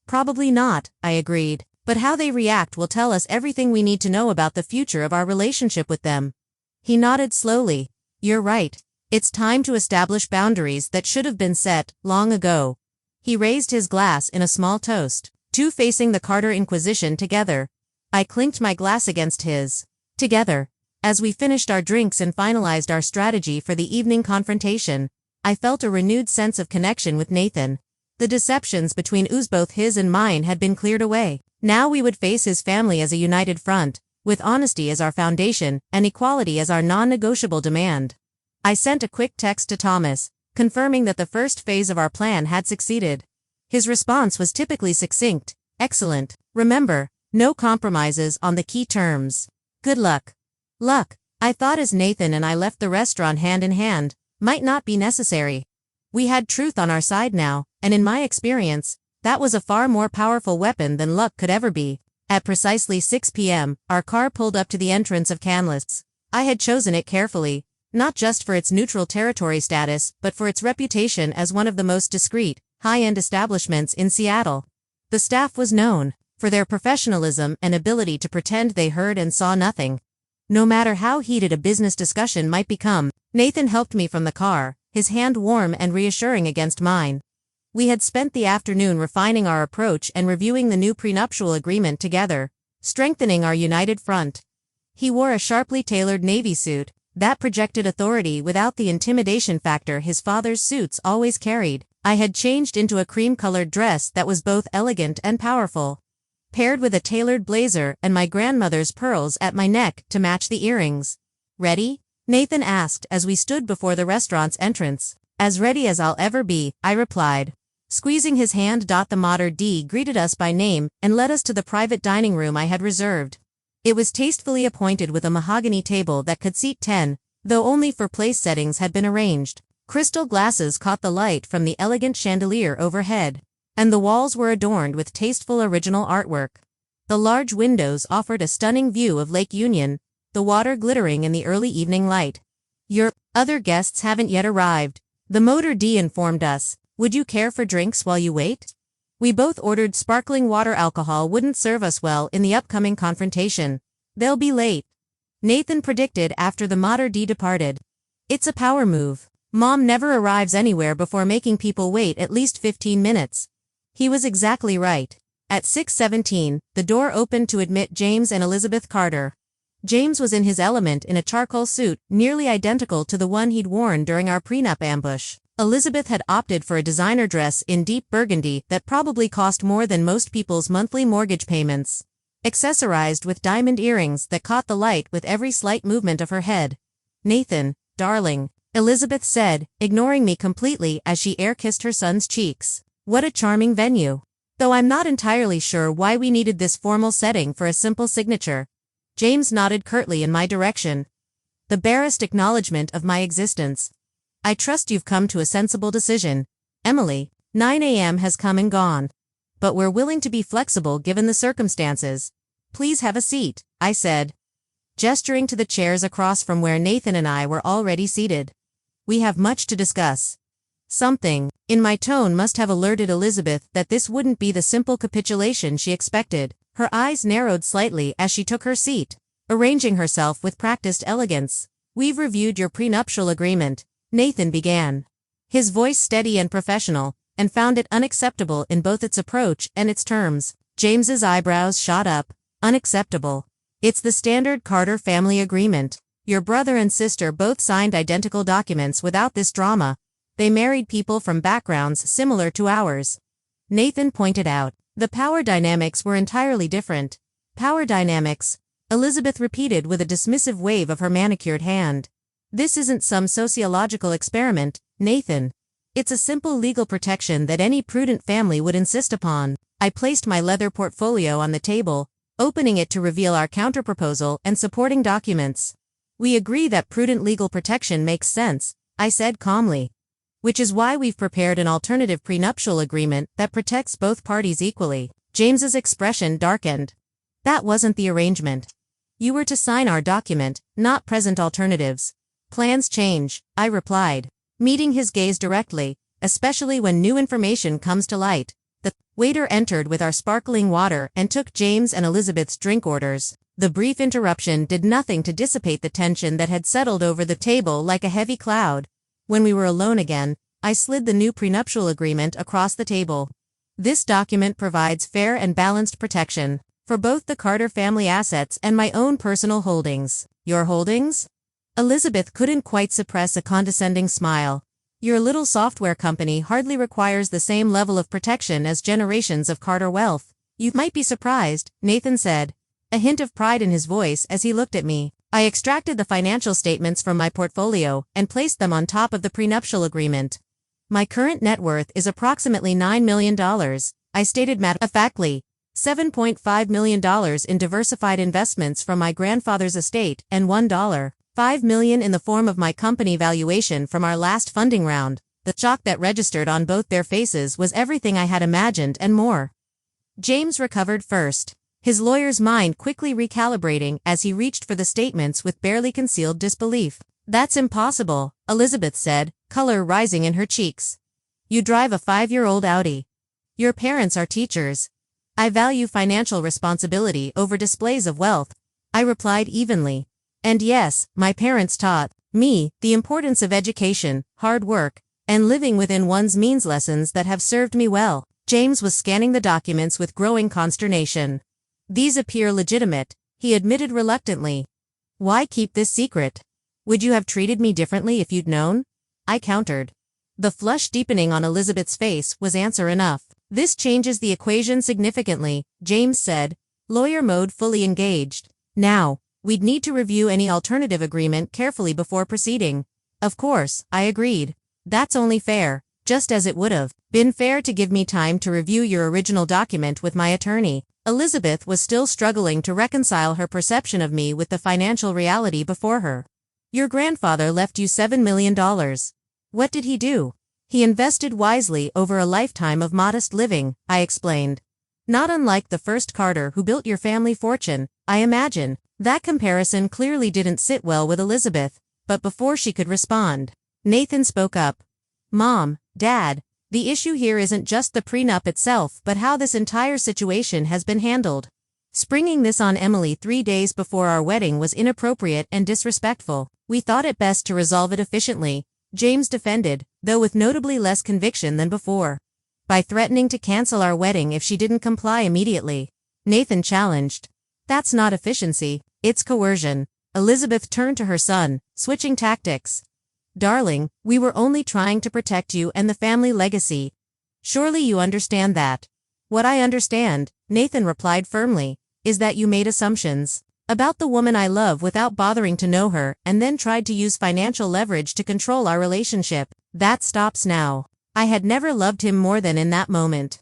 "Probably not," I agreed. "But how they react will tell us everything we need to know about the future of our relationship with them." He nodded slowly. "You're right. It's time to establish boundaries that should have been set long ago." He raised his glass in a small toast. "Two facing the Carter Inquisition together." I clinked my glass against his. "Together." As we finished our drinks and finalized our strategy for the evening confrontation, I felt a renewed sense of connection with Nathan. The deceptions between both his and mine had been cleared away. Now we would face his family as a united front, with honesty as our foundation and equality as our non-negotiable demand. I sent a quick text to Thomas, confirming that the first phase of our plan had succeeded. His response was typically succinct. "Excellent. Remember, no compromises on the key terms. Good luck." Luck, I thought as Nathan and I left the restaurant hand in hand, might not be necessary. We had truth on our side now, and in my experience, that was a far more powerful weapon than luck could ever be. At precisely 6 p.m., our car pulled up to the entrance of Canlis. I had chosen it carefully, not just for its neutral territory status, but for its reputation as one of the most discreet, high-end establishments in Seattle. The staff was known for their professionalism and ability to pretend they heard and saw nothing. No matter how heated a business discussion might become, Nathan helped me from the car, his hand warm and reassuring against mine. We had spent the afternoon refining our approach and reviewing the new prenuptial agreement together, strengthening our united front. He wore a sharply tailored navy suit that projected authority without the intimidation factor his father's suits always carried. I had changed into a cream-colored dress that was both elegant and powerful, paired with a tailored blazer and my grandmother's pearls at my neck to match the earrings. "Ready?" Nathan asked as we stood before the restaurant's entrance. "As ready as I'll ever be," I replied. Squeezing his hand, the Mater D greeted us by name and led us to the private dining room I had reserved. It was tastefully appointed with a mahogany table that could seat 10, though only for place settings had been arranged. Crystal glasses caught the light from the elegant chandelier overhead, and the walls were adorned with tasteful original artwork. The large windows offered a stunning view of Lake Union, the water glittering in the early evening light. "Your other guests haven't yet arrived," the Mater D informed us. "Would you care for drinks while you wait?" We both ordered sparkling water. Alcohol wouldn't serve us well in the upcoming confrontation. "They'll be late," Nathan predicted after the Mater D departed. "It's a power move. Mom never arrives anywhere before making people wait at least 15 minutes. He was exactly right. At 6:17, the door opened to admit James and Elizabeth Carter. James was in his element in a charcoal suit nearly identical to the one he'd worn during our prenup ambush. Elizabeth had opted for a designer dress in deep burgundy that probably cost more than most people's monthly mortgage payments, accessorized with diamond earrings that caught the light with every slight movement of her head. "Nathan, darling," Elizabeth said, ignoring me completely as she air-kissed her son's cheeks. "What a charming venue. Though I'm not entirely sure why we needed this formal setting for a simple signature." James nodded curtly in my direction. The barest acknowledgement of my existence. I trust you've come to a sensible decision. Emily, 9 a.m. has come and gone. But we're willing to be flexible given the circumstances. Please have a seat, I said, gesturing to the chairs across from where Nathan and I were already seated. We have much to discuss. Something in my tone must have alerted Elizabeth that this wouldn't be the simple capitulation she expected. Her eyes narrowed slightly as she took her seat, arranging herself with practiced elegance. We've reviewed your prenuptial agreement, Nathan began, his voice steady and professional, and found it unacceptable in both its approach and its terms. James's eyebrows shot up. Unacceptable. It's the standard Carter family agreement. Your brother and sister both signed identical documents without this drama. They married people from backgrounds similar to ours. Nathan pointed out. The power dynamics were entirely different. Power dynamics, Elizabeth repeated with a dismissive wave of her manicured hand. This isn't some sociological experiment, Nathan. It's a simple legal protection that any prudent family would insist upon. I placed my leather portfolio on the table, opening it to reveal our counterproposal and supporting documents. We agree that prudent legal protection makes sense, I said calmly. Which is why we've prepared an alternative prenuptial agreement that protects both parties equally. James's expression darkened. That wasn't the arrangement. You were to sign our document, not present alternatives. Plans change, I replied, meeting his gaze directly, especially when new information comes to light. The waiter entered with our sparkling water and took James and Elizabeth's drink orders. The brief interruption did nothing to dissipate the tension that had settled over the table like a heavy cloud. When we were alone again, I slid the new prenuptial agreement across the table. This document provides fair and balanced protection for both the Carter family assets and my own personal holdings. Your holdings? Elizabeth couldn't quite suppress a condescending smile. Your little software company hardly requires the same level of protection as generations of Carter wealth. You might be surprised, Nathan said, a hint of pride in his voice as he looked at me. I extracted the financial statements from my portfolio and placed them on top of the prenuptial agreement. My current net worth is approximately $9 million, I stated matter-of-factly. $7.5 million in diversified investments from my grandfather's estate and $1.5 million in the form of my company valuation from our last funding round. The shock that registered on both their faces was everything I had imagined and more. James recovered first, his lawyer's mind quickly recalibrating as he reached for the statements with barely concealed disbelief. That's impossible, Elizabeth said, color rising in her cheeks. You drive a 5-year-old Audi. Your parents are teachers. I value financial responsibility over displays of wealth, I replied evenly. And yes, my parents taught me the importance of education, hard work, and living within one's means, lessons that have served me well. James was scanning the documents with growing consternation. These appear legitimate, he admitted reluctantly. Why keep this secret? Would you have treated me differently if you'd known? I countered. The flush deepening on Elizabeth's face was answer enough. This changes the equation significantly, James said, lawyer mode fully engaged. Now, we'd need to review any alternative agreement carefully before proceeding. Of course, I agreed. That's only fair, just as it would have been fair to give me time to review your original document with my attorney. Elizabeth was still struggling to reconcile her perception of me with the financial reality before her. Your grandfather left you $7 million. What did he do? He invested wisely over a lifetime of modest living, I explained. Not unlike the first Carter who built your family fortune, I imagine. That comparison clearly didn't sit well with Elizabeth, but before she could respond, Nathan spoke up. Mom, Dad, the issue here isn't just the prenup itself but how this entire situation has been handled. Springing this on Emily 3 days before our wedding was inappropriate and disrespectful. We thought it best to resolve it efficiently, James defended, though with notably less conviction than before. By threatening to cancel our wedding if she didn't comply immediately. Nathan challenged. That's not efficiency, it's coercion. Elizabeth turned to her son, switching tactics. Darling, we were only trying to protect you and the family legacy. Surely you understand that. What I understand, Nathan replied firmly, is that you made assumptions about the woman I love without bothering to know her and then tried to use financial leverage to control our relationship. That stops now. I had never loved him more than in that moment.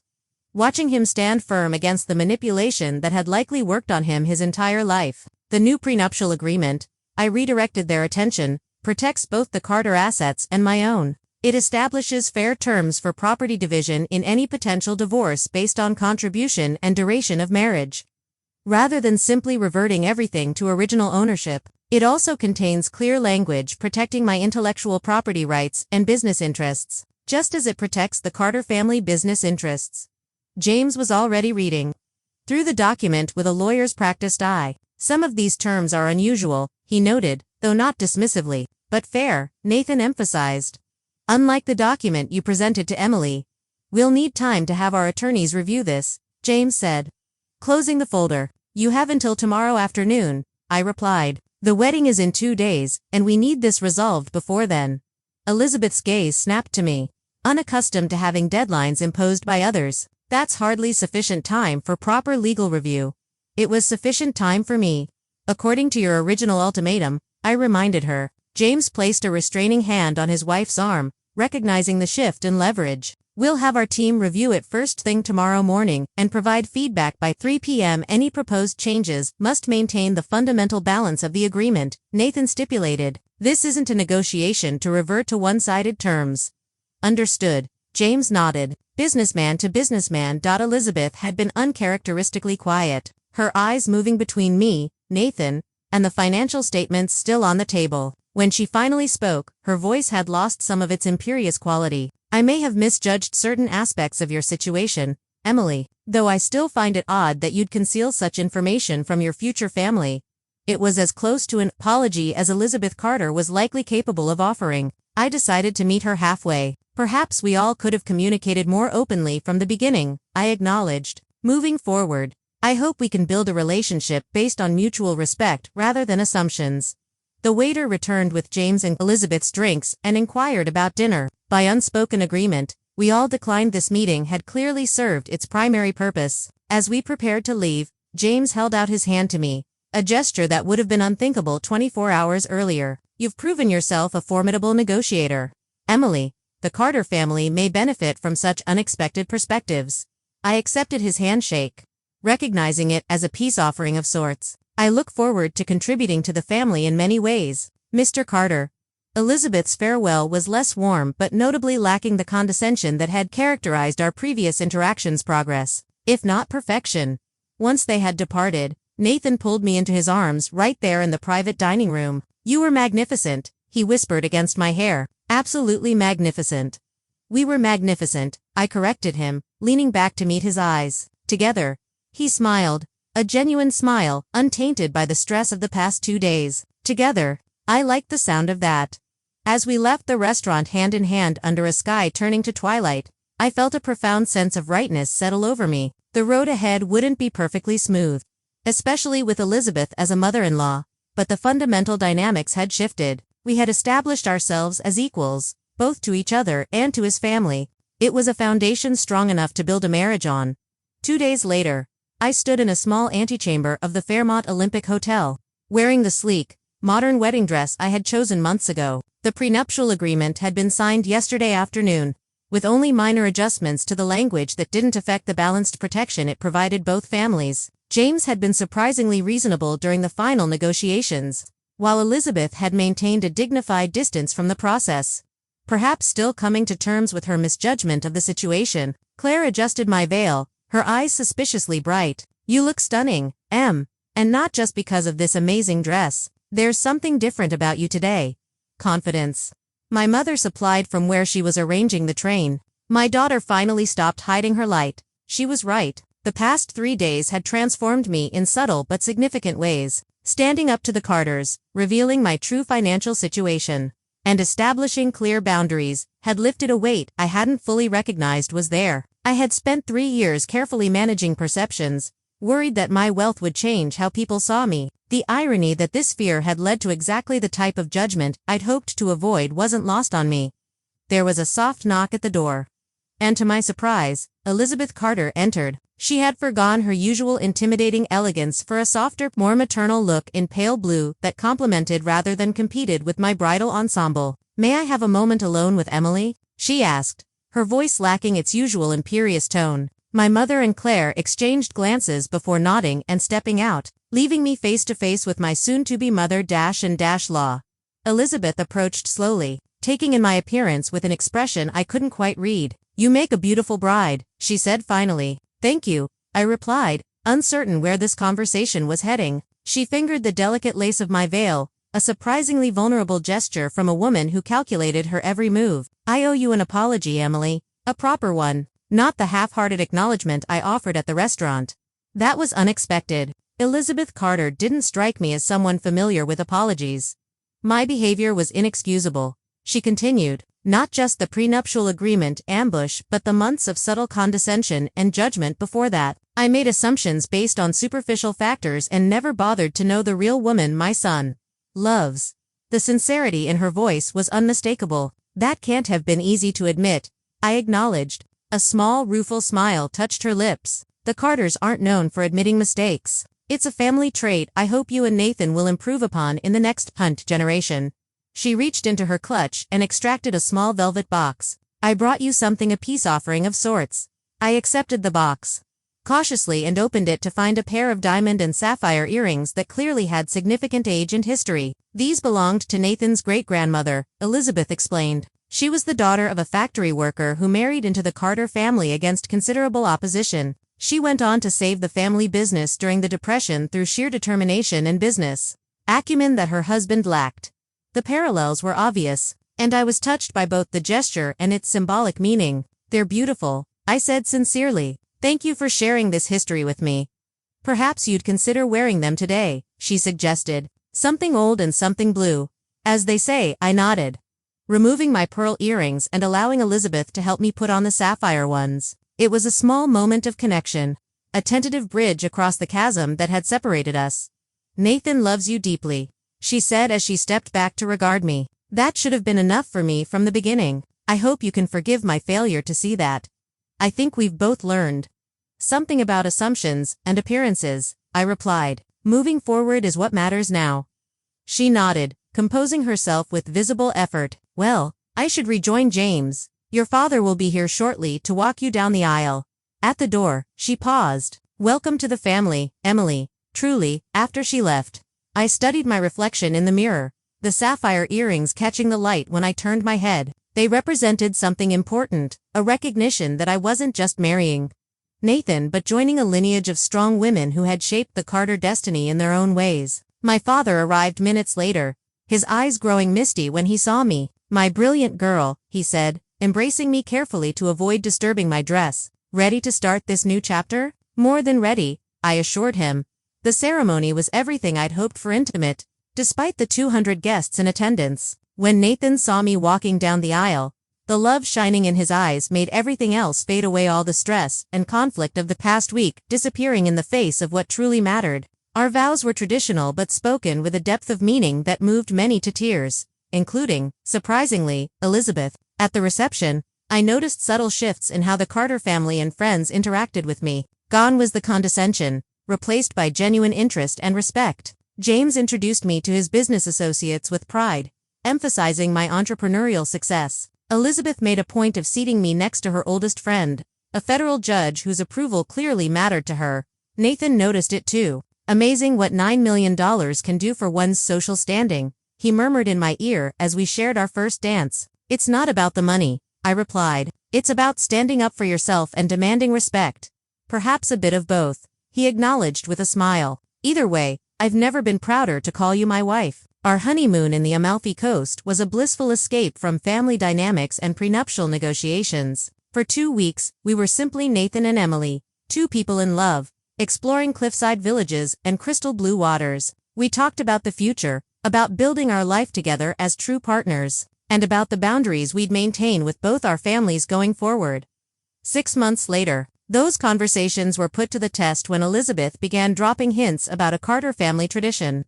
Watching him stand firm against the manipulation that had likely worked on him his entire life. The new prenuptial agreement, I redirected their attention, protects both the Carter assets and my own. It establishes fair terms for property division in any potential divorce based on contribution and duration of marriage. Rather than simply reverting everything to original ownership, it also contains clear language protecting my intellectual property rights and business interests, just as it protects the Carter family business interests. James was already reading through the document with a lawyer's practiced eye. Some of these terms are unusual, he noted, though not dismissively, but fair, Nathan emphasized. Unlike the document you presented to Emily. We'll need time to have our attorneys review this, James said. Closing the folder. You have until tomorrow afternoon, I replied. The wedding is in 2 days, and we need this resolved before then. Elizabeth's gaze snapped to me. Unaccustomed to having deadlines imposed by others, that's hardly sufficient time for proper legal review. It was sufficient time for me. According to your original ultimatum, I reminded her. James placed a restraining hand on his wife's arm, recognizing the shift in leverage. We'll have our team review it first thing tomorrow morning and provide feedback by 3 p.m. Any proposed changes must maintain the fundamental balance of the agreement, Nathan stipulated. This isn't a negotiation to revert to one-sided terms. Understood. James nodded. Businessman to businessman. Elizabeth had been uncharacteristically quiet, her eyes moving between me, Nathan, and the financial statements still on the table. When she finally spoke, her voice had lost some of its imperious quality. I may have misjudged certain aspects of your situation, Emily, though I still find it odd that you'd conceal such information from your future family. It was as close to an apology as Elizabeth Carter was likely capable of offering. I decided to meet her halfway. Perhaps we all could have communicated more openly from the beginning, I acknowledged. Moving forward, I hope we can build a relationship based on mutual respect rather than assumptions. The waiter returned with James and Elizabeth's drinks and inquired about dinner. By unspoken agreement, we all declined. This meeting had clearly served its primary purpose. As we prepared to leave, James held out his hand to me, a gesture that would have been unthinkable 24 hours earlier. You've proven yourself a formidable negotiator, Emily. The Carter family may benefit from such unexpected perspectives. I accepted his handshake, recognizing it as a peace offering of sorts. I look forward to contributing to the family in many ways, Mr. Carter. Elizabeth's farewell was less warm but notably lacking the condescension that had characterized our previous interactions. Progress, if not perfection. Once they had departed, Nathan pulled me into his arms right there in the private dining room. You were magnificent, he whispered against my hair. Absolutely magnificent. We were magnificent, I corrected him, leaning back to meet his eyes. Together. He smiled. A genuine smile, untainted by the stress of the past 2 days. Together. I liked the sound of that. As we left the restaurant hand in hand under a sky turning to twilight, I felt a profound sense of rightness settle over me. The road ahead wouldn't be perfectly smooth, especially with Elizabeth as a mother-in-law, but the fundamental dynamics had shifted. We had established ourselves as equals, both to each other and to his family. It was a foundation strong enough to build a marriage on. 2 days later, I stood in a small antechamber of the Fairmont Olympic Hotel, wearing the sleek, modern wedding dress I had chosen months ago. The prenuptial agreement had been signed yesterday afternoon, with only minor adjustments to the language that didn't affect the balanced protection it provided both families. James had been surprisingly reasonable during the final negotiations, while Elizabeth had maintained a dignified distance from the process. Perhaps still coming to terms with her misjudgment of the situation, Claire adjusted my veil, her eyes suspiciously bright. You look stunning, Em. And not just because of this amazing dress. There's something different about you today. Confidence. My mother supplied from where she was arranging the train. My daughter finally stopped hiding her light. She was right. The past 3 days had transformed me in subtle but significant ways. Standing up to the Carters, revealing my true financial situation, and establishing clear boundaries, had lifted a weight I hadn't fully recognized was there. I had spent 3 years carefully managing perceptions, worried that my wealth would change how people saw me. The irony that this fear had led to exactly the type of judgment I'd hoped to avoid wasn't lost on me. There was a soft knock at the door. And to my surprise, Elizabeth Carter entered. She had forgone her usual intimidating elegance for a softer, more maternal look in pale blue that complemented rather than competed with my bridal ensemble. May I have a moment alone with Emily? She asked, her voice lacking its usual imperious tone. My mother and Claire exchanged glances before nodding and stepping out, leaving me face to face with my soon-to-be mother-in-law. Elizabeth approached slowly, taking in my appearance with an expression I couldn't quite read. "You make a beautiful bride," she said finally. "Thank you," I replied, uncertain where this conversation was heading. She fingered the delicate lace of my veil, a surprisingly vulnerable gesture from a woman who calculated her every move. "I owe you an apology, Emily. A proper one. Not the half-hearted acknowledgement I offered at the restaurant." That was unexpected. Elizabeth Carter didn't strike me as someone familiar with apologies. "My behavior was inexcusable," she continued. "Not just the prenuptial agreement ambush but the months of subtle condescension and judgment before that. I made assumptions based on superficial factors and never bothered to know the real woman my son loves." The sincerity in her voice was unmistakable. "That can't have been easy to admit," I acknowledged. A small, rueful smile touched her lips. "The Carters aren't known for admitting mistakes. It's a family trait I hope you and Nathan will improve upon in the next Hunt generation." She reached into her clutch and extracted a small velvet box. "I brought you something, a peace offering of sorts." I accepted the box cautiously and opened it to find a pair of diamond and sapphire earrings that clearly had significant age and history. "These belonged to Nathan's great-grandmother," Elizabeth explained. "She was the daughter of a factory worker who married into the Carter family against considerable opposition. She went on to save the family business during the Depression through sheer determination and business acumen that her husband lacked." The parallels were obvious, and I was touched by both the gesture and its symbolic meaning. "They're beautiful," I said sincerely. "Thank you for sharing this history with me. Perhaps you'd consider wearing them today," she suggested. "Something old and something blue, as they say," I nodded, removing my pearl earrings and allowing Elizabeth to help me put on the sapphire ones. It was a small moment of connection, a tentative bridge across the chasm that had separated us. "Nathan loves you deeply," she said as she stepped back to regard me. "That should have been enough for me from the beginning. I hope you can forgive my failure to see that. I think we've both learned something about assumptions and appearances," I replied. "Moving forward is what matters now." She nodded, composing herself with visible effort. "Well, I should rejoin James. Your father will be here shortly to walk you down the aisle." At the door, she paused. "Welcome to the family, Emily." Truly, after she left, I studied my reflection in the mirror, the sapphire earrings catching the light when I turned my head. They represented something important, a recognition that I wasn't just marrying Nathan but joining a lineage of strong women who had shaped the Carter destiny in their own ways. My father arrived minutes later, his eyes growing misty when he saw me. "My brilliant girl," he said, embracing me carefully to avoid disturbing my dress. "Ready to start this new chapter?" "More than ready," I assured him. The ceremony was everything I'd hoped for, intimate, despite the 200 guests in attendance. When Nathan saw me walking down the aisle, the love shining in his eyes made everything else fade away, all the stress and conflict of the past week disappearing in the face of what truly mattered. Our vows were traditional but spoken with a depth of meaning that moved many to tears, including, surprisingly, Elizabeth. At the reception, I noticed subtle shifts in how the Carter family and friends interacted with me. Gone was the condescension, replaced by genuine interest and respect. James introduced me to his business associates with pride, emphasizing my entrepreneurial success. Elizabeth made a point of seating me next to her oldest friend, a federal judge whose approval clearly mattered to her. Nathan noticed it too. "Amazing what $9 million can do for one's social standing," he murmured in my ear as we shared our first dance. "It's not about the money," I replied. "It's about standing up for yourself and demanding respect." "Perhaps a bit of both," he acknowledged with a smile. "Either way, I've never been prouder to call you my wife." Our honeymoon in the Amalfi Coast was a blissful escape from family dynamics and prenuptial negotiations. For 2 weeks, we were simply Nathan and Emily, two people in love, exploring cliffside villages and crystal blue waters. We talked about the future, about building our life together as true partners, and about the boundaries we'd maintain with both our families going forward. 6 months later, those conversations were put to the test when Elizabeth began dropping hints about a Carter family tradition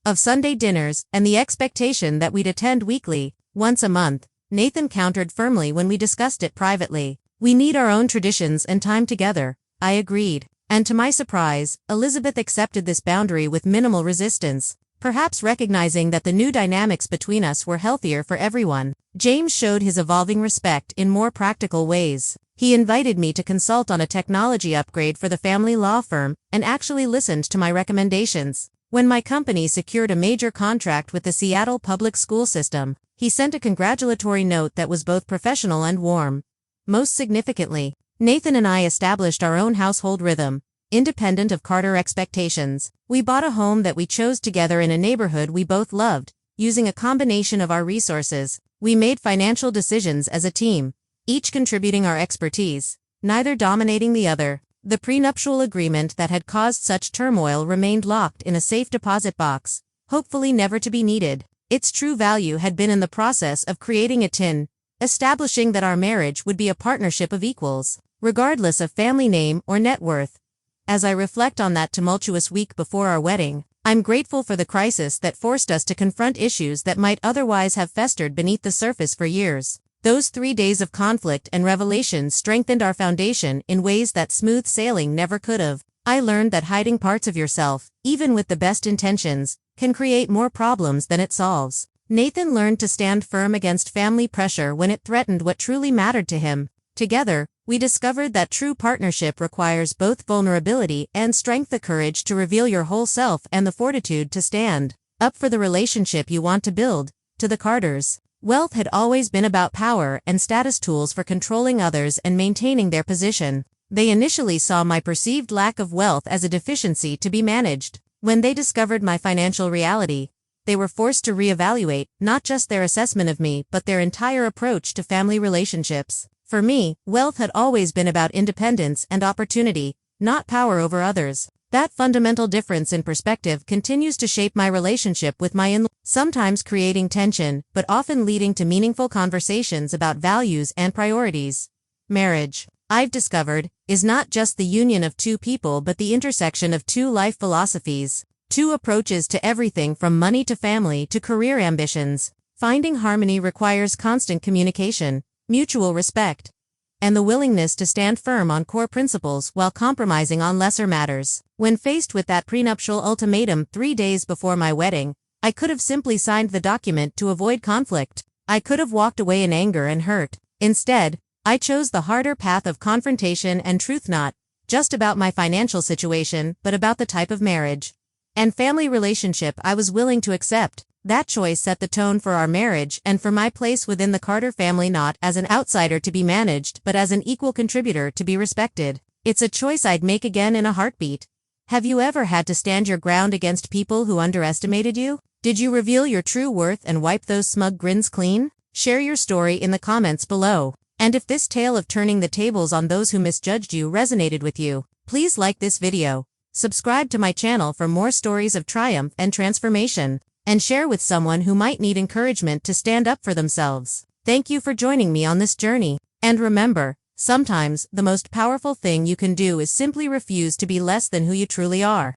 of Sunday dinners and the expectation that we'd attend weekly, once a month. Nathan countered firmly when we discussed it privately. "We need our own traditions and time together," I agreed. And to my surprise, Elizabeth accepted this boundary with minimal resistance, perhaps recognizing that the new dynamics between us were healthier for everyone. James showed his evolving respect in more practical ways. He invited me to consult on a technology upgrade for the family law firm and actually listened to my recommendations. When my company secured a major contract with the Seattle public school system, he sent a congratulatory note that was both professional and warm. Most significantly, Nathan and I established our own household rhythm, independent of Carter expectations. We bought a home that we chose together in a neighborhood we both loved. Using a combination of our resources, we made financial decisions as a team, each contributing our expertise, neither dominating the other. The prenuptial agreement that had caused such turmoil remained locked in a safe deposit box, hopefully never to be needed. Its true value had been in the process of creating a tin, establishing that our marriage would be a partnership of equals, regardless of family name or net worth. As I reflect on that tumultuous week before our wedding, I'm grateful for the crisis that forced us to confront issues that might otherwise have festered beneath the surface for years. Those 3 days of conflict and revelation strengthened our foundation in ways that smooth sailing never could have. I learned that hiding parts of yourself, even with the best intentions, can create more problems than it solves. Nathan learned to stand firm against family pressure when it threatened what truly mattered to him. Together, we discovered that true partnership requires both vulnerability and strength, the courage to reveal your whole self and the fortitude to stand up for the relationship you want to build. To the Carters, wealth had always been about power and status, tools for controlling others and maintaining their position. They initially saw my perceived lack of wealth as a deficiency to be managed. When they discovered my financial reality, they were forced to reevaluate not just their assessment of me but their entire approach to family relationships. For me, wealth had always been about independence and opportunity, not power over others. That fundamental difference in perspective continues to shape my relationship with my in-laws, sometimes creating tension, but often leading to meaningful conversations about values and priorities. Marriage, I've discovered, is not just the union of two people but the intersection of two life philosophies, two approaches to everything from money to family to career ambitions. Finding harmony requires constant communication, mutual respect, and the willingness to stand firm on core principles while compromising on lesser matters. When faced with that prenuptial ultimatum 3 days before my wedding, I could have simply signed the document to avoid conflict. I could have walked away in anger and hurt. Instead, I chose the harder path of confrontation and truth, not just about my financial situation, but about the type of marriage and family relationship I was willing to accept. That choice set the tone for our marriage and for my place within the Carter family, not as an outsider to be managed but as an equal contributor to be respected. It's a choice I'd make again in a heartbeat. Have you ever had to stand your ground against people who underestimated you? Did you reveal your true worth and wipe those smug grins clean? Share your story in the comments below. And if this tale of turning the tables on those who misjudged you resonated with you, please like this video, subscribe to my channel for more stories of triumph and transformation, and share with someone who might need encouragement to stand up for themselves. Thank you for joining me on this journey. And remember, sometimes the most powerful thing you can do is simply refuse to be less than who you truly are.